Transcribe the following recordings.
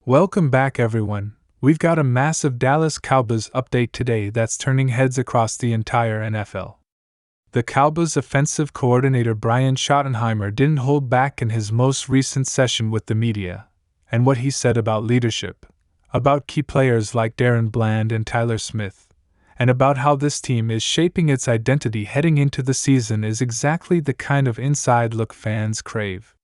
Welcome back, everyone. We've got a massive Dallas Cowboys update today that's turning heads across the entire NFL. The Cowboys offensive coordinator Brian Schottenheimer didn't hold back in his most recent session with the media, and what he said about leadership, about key players like Daron Bland and Tyler Smith, and about how this team is shaping its identity heading into the season is exactly the kind of inside look fans crave.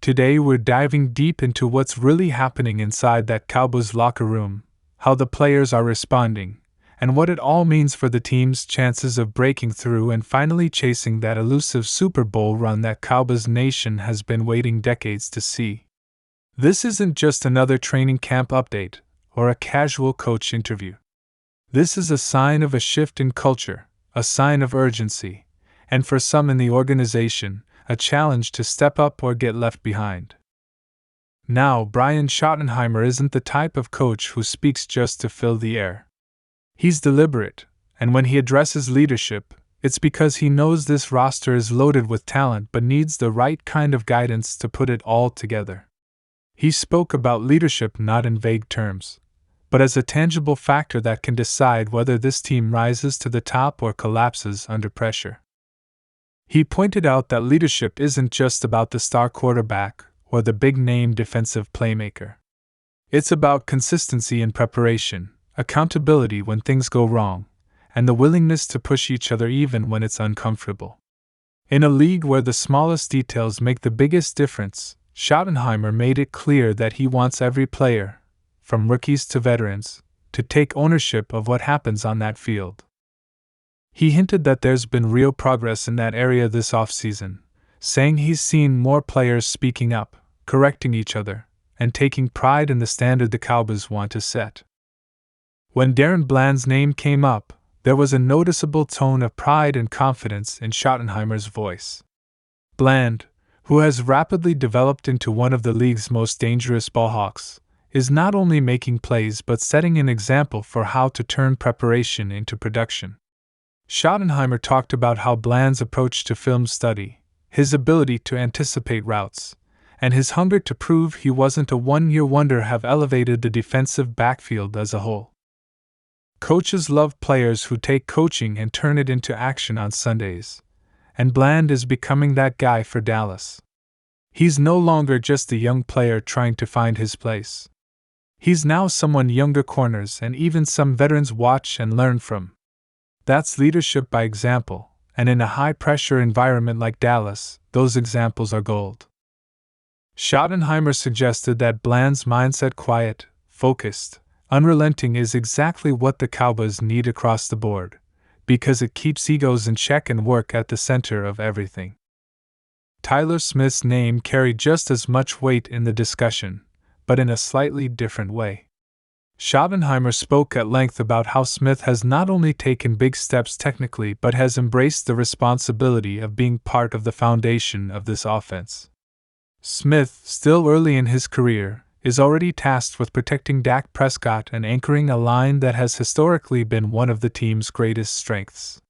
Today we're diving deep into what's really happening inside that Cowboys locker room, how the players are responding, and what it all means for the team's chances of breaking through and finally chasing that elusive Super Bowl run that Cowboys Nation has been waiting decades to see. This isn't just another training camp update or a casual coach interview. This is a sign of a shift in culture, a sign of urgency, and for some in the organization, a challenge to step up or get left behind. Now, Brian Schottenheimer isn't the type of coach who speaks just to fill the air. He's deliberate, and when he addresses leadership, it's because he knows this roster is loaded with talent but needs the right kind of guidance to put it all together. He spoke about leadership not in vague terms, but as a tangible factor that can decide whether this team rises to the top or collapses under pressure. He pointed out that leadership isn't just about the star quarterback or the big-name defensive playmaker. It's about consistency in preparation, accountability when things go wrong, and the willingness to push each other even when it's uncomfortable. In a league where the smallest details make the biggest difference, Schottenheimer made it clear that he wants every player, from rookies to veterans, to take ownership of what happens on that field. He hinted that there's been real progress in that area this offseason, saying he's seen more players speaking up, correcting each other, and taking pride in the standard the Cowboys want to set. When Daron Bland's name came up, there was a noticeable tone of pride and confidence in Schottenheimer's voice. Bland, who has rapidly developed into one of the league's most dangerous ballhawks, is not only making plays but setting an example for how to turn preparation into production. Schottenheimer talked about how Bland's approach to film study, his ability to anticipate routes, and his hunger to prove he wasn't a one-year wonder have elevated the defensive backfield as a whole. Coaches love players who take coaching and turn it into action on Sundays, and Bland is becoming that guy for Dallas. He's no longer just a young player trying to find his place. He's now someone younger corners and even some veterans watch and learn from. That's leadership by example, and in a high-pressure environment like Dallas, those examples are gold. Schottenheimer suggested that Bland's mindset, quiet, focused, unrelenting, is exactly what the Cowboys need across the board, because it keeps egos in check and work at the center of everything. Tyler Smith's name carried just as much weight in the discussion, but in a slightly different way. Schottenheimer spoke at length about how Smith has not only taken big steps technically but has embraced the responsibility of being part of the foundation of this offense. Smith, still early in his career, is already tasked with protecting Dak Prescott and anchoring a line that has historically been one of the team's greatest strengths.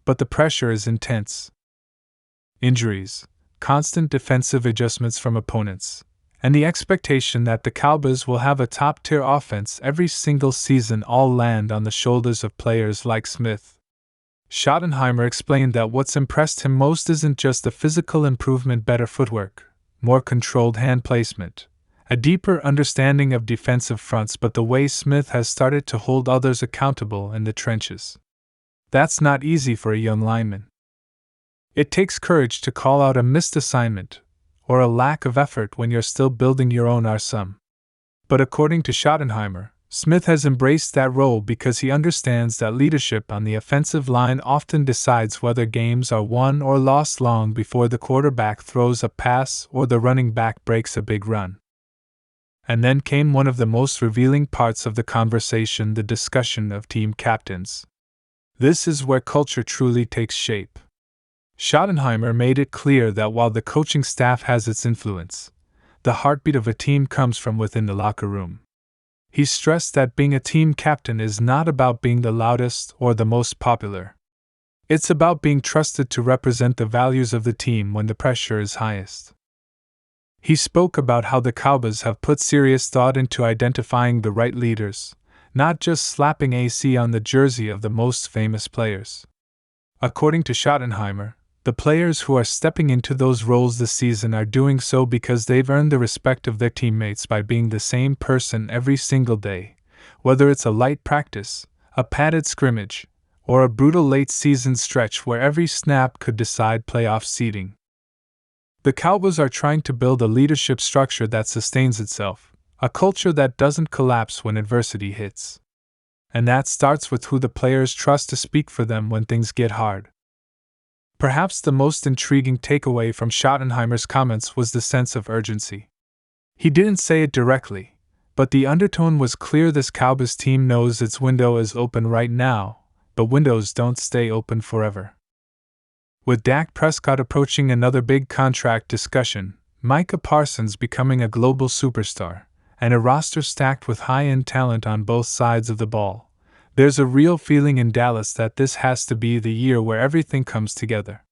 But the pressure is intense. Injuries, constant defensive adjustments from opponents, and the expectation that the Cowboys will have a top-tier offense every single season all land on the shoulders of players like Smith. Schottenheimer explained that what's impressed him most isn't just the physical improvement, better footwork, more controlled hand placement, a deeper understanding of defensive fronts, but the way Smith has started to hold others accountable in the trenches. That's not easy for a young lineman. It takes courage to call out a missed assignment, or a lack of effort when you're still building your own RSM. But according to Schottenheimer, Smith has embraced that role because he understands that leadership on the offensive line often decides whether games are won or lost long before the quarterback throws a pass or the running back breaks a big run. And then came one of the most revealing parts of the conversation, the discussion of team captains. This is where culture truly takes shape. Schottenheimer made it clear that while the coaching staff has its influence, the heartbeat of a team comes from within the locker room. He stressed that being a team captain is not about being the loudest or the most popular. It's about being trusted to represent the values of the team when the pressure is highest. He spoke about how the Cowboys have put serious thought into identifying the right leaders, not just slapping AC on the jersey of the most famous players. According to Schottenheimer, the players who are stepping into those roles this season are doing so because they've earned the respect of their teammates by being the same person every single day, whether it's a light practice, a padded scrimmage, or a brutal late-season stretch where every snap could decide playoff seeding. The Cowboys are trying to build a leadership structure that sustains itself, a culture that doesn't collapse when adversity hits. And that starts with who the players trust to speak for them when things get hard. Perhaps the most intriguing takeaway from Schottenheimer's comments was the sense of urgency. He didn't say it directly, but the undertone was clear. This Cowboys team knows its window is open right now, but windows don't stay open forever. With Dak Prescott approaching another big contract discussion, Micah Parsons becoming a global superstar, and a roster stacked with high-end talent on both sides of the ball, there's a real feeling in Dallas that this has to be the year where everything comes together.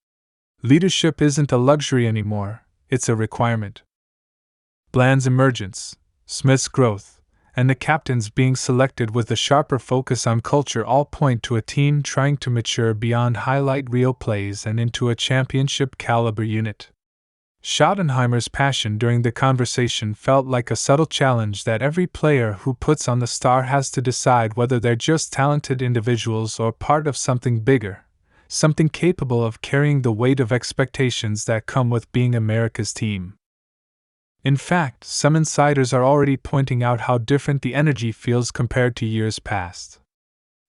Leadership isn't a luxury anymore, it's a requirement. Bland's emergence, Smith's growth, and the captains being selected with a sharper focus on culture all point to a team trying to mature beyond highlight reel plays and into a championship-caliber unit. Schottenheimer's passion during the conversation felt like a subtle challenge that every player who puts on the star has to decide whether they're just talented individuals or part of something bigger, something capable of carrying the weight of expectations that come with being America's team. In fact, some insiders are already pointing out how different the energy feels compared to years past.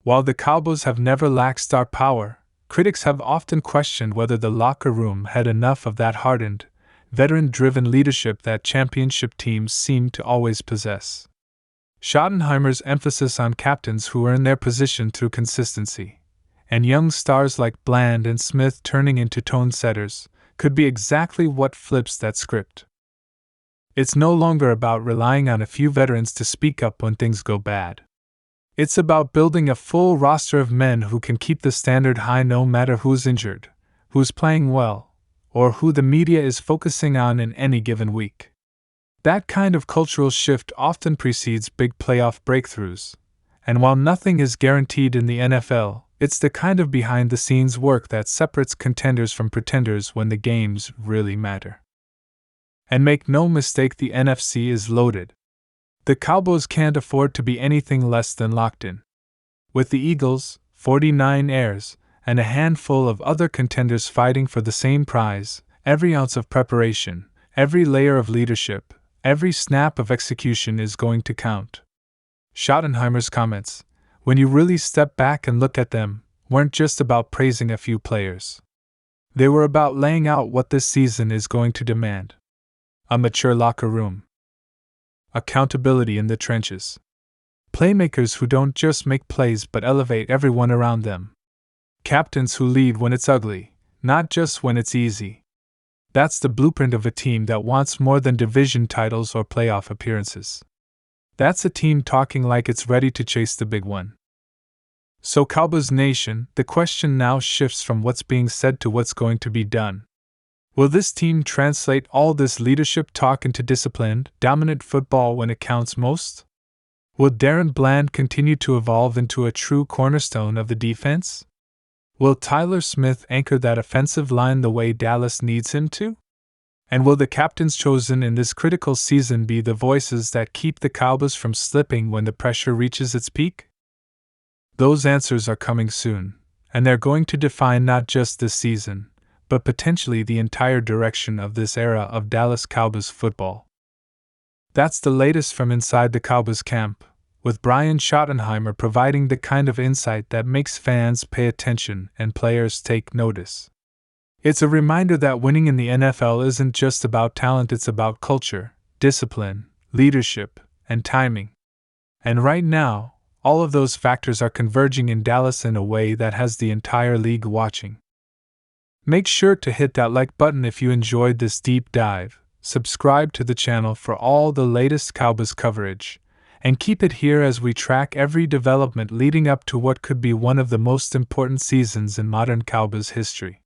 While the Cowboys have never lacked star power, critics have often questioned whether the locker room had enough of that hardened, veteran-driven leadership that championship teams seem to always possess. Schottenheimer's emphasis on captains who earn their position through consistency, and young stars like Bland and Smith turning into tone-setters, could be exactly what flips that script. It's no longer about relying on a few veterans to speak up when things go bad. It's about building a full roster of men who can keep the standard high no matter who's injured, who's playing well, or who the media is focusing on in any given week. That kind of cultural shift often precedes big playoff breakthroughs, and while nothing is guaranteed in the NFL, it's the kind of behind-the-scenes work that separates contenders from pretenders when the games really matter. And make no mistake, the NFC is loaded. The Cowboys can't afford to be anything less than locked in. With the Eagles, 49ers, and a handful of other contenders fighting for the same prize, every ounce of preparation, every layer of leadership, every snap of execution is going to count. Schottenheimer's comments, when you really step back and look at them, weren't just about praising a few players. They were about laying out what this season is going to demand. A mature locker room. Accountability in the trenches. Playmakers who don't just make plays but elevate everyone around them. Captains who lead when it's ugly, not just when it's easy. That's the blueprint of a team that wants more than division titles or playoff appearances. That's a team talking like it's ready to chase the big one. So Cowboys Nation, the question now shifts from what's being said to what's going to be done. Will this team translate all this leadership talk into disciplined, dominant football when it counts most? Will Daron Bland continue to evolve into a true cornerstone of the defense? Will Tyler Smith anchor that offensive line the way Dallas needs him to? And will the captains chosen in this critical season be the voices that keep the Cowboys from slipping when the pressure reaches its peak? Those answers are coming soon, and they're going to define not just this season, but potentially the entire direction of this era of Dallas Cowboys football. That's the latest from inside the Cowboys camp, with Brian Schottenheimer providing the kind of insight that makes fans pay attention and players take notice. It's a reminder that winning in the NFL isn't just about talent, it's about culture, discipline, leadership, and timing. And right now, all of those factors are converging in Dallas in a way that has the entire league watching. Make sure to hit that like button if you enjoyed this deep dive, subscribe to the channel for all the latest Cowboys coverage, and keep it here as we track every development leading up to what could be one of the most important seasons in modern Cowboys history.